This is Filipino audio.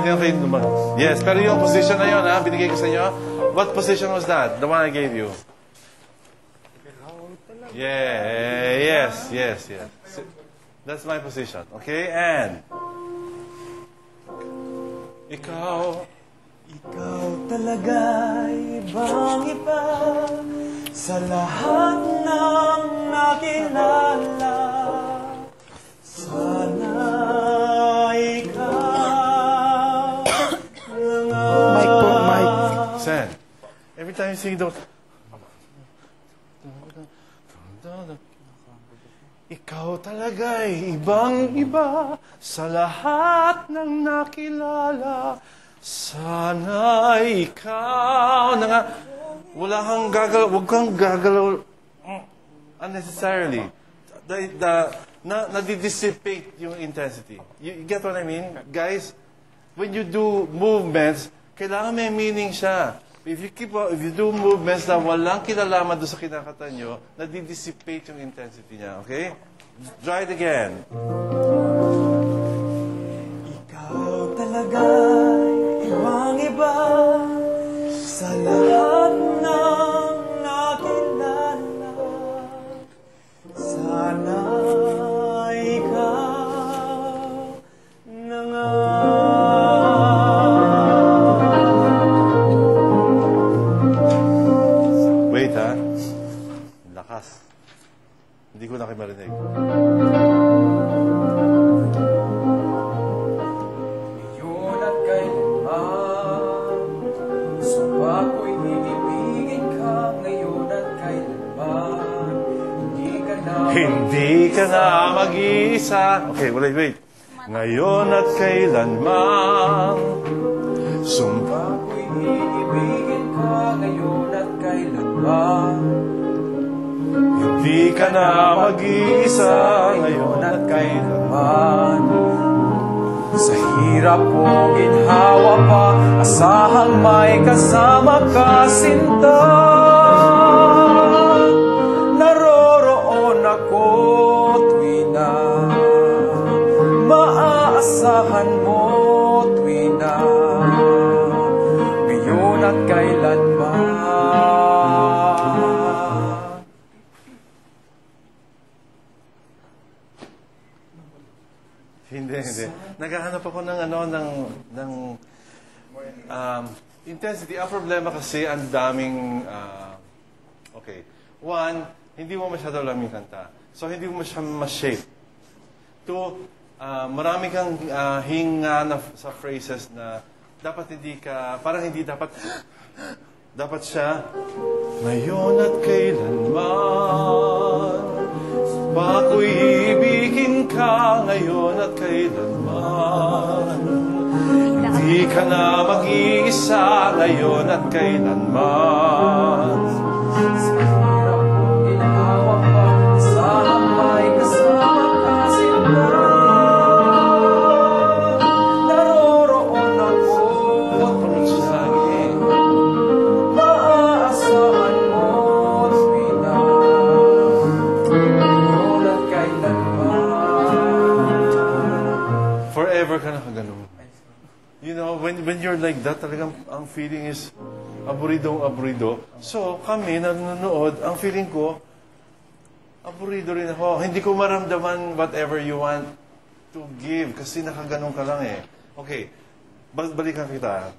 pwede na kayo naman. Yes, pero yung position na yun, ha, binigay ko sa inyo. What position was that? The one I gave you. Yeah, yes. That's my position. Okay, and... Ikaw talaga'y ibang iba sa lahat ng nakilala. Sana ikaw Mike po, Mike. Sen, every time you sing those... Ikaw talaga'y ibang-iba sa lahat ng nakilala. Sana ikaw na nga. Wala kang gagalaw. Huwag kang gagalaw unnecessarily. Nadi-dissipate yung intensity. You get what I mean? Guys, when you do movements, kailangan may meaning siya. If you do movements na walang kinalaman doon sa kinakata nyo, nadi-dissipate yung intensity niya. Okay? Try it again. Ikaw talaga'y ibang-iba sa lahat ng nakilala. Sana ikaw na nga. Wait, ha? Lakas. Hindi ko na kayo marinig. Ngayon at kailanman, suba ko'y ibibigin ka. Ngayon at kailanman, Hindi ka na mag-iisa. Okay, wait. Ngayon at kailanman, Suba ko'y ibibigin ka. Ngayon at kailanman, hindi ka na mag-iisa. Ngayon at kailanman, sa hirap o ginhawa pa, asahang may kasama ka, sinta. Naroroon ako tuwi na maaasahan mo, tuwi na ngayon at kailanman. Hindi. Naghahanap ako ng intensity. Ang problema kasi, ang daming, okay. One, hindi mo masyado alam yung kanta. So, hindi mo siya ma-shape. Two, marami kang hinga sa phrases na dapat hindi ka, parang hindi dapat siya, ngayon at kailanman, bako'y ibigin ka ngayon at kailanman. Hindi ka na mag-iisa ngayon at kailanman. Sa hirap kong ginawa pa, asahang may kasama ka, sinta. Naroroon ako, tuwi na maaasahan mo, tuwi na ngayon at kailanman. Forever ka na kagano'n. You know, when you're like that, talagang ang feeling is aburido. So, kami, nanonood, ang feeling ko, aburido rin ako. Hindi ko maramdaman whatever you want to give kasi nakaganon ka lang eh. Okay, balikan kita.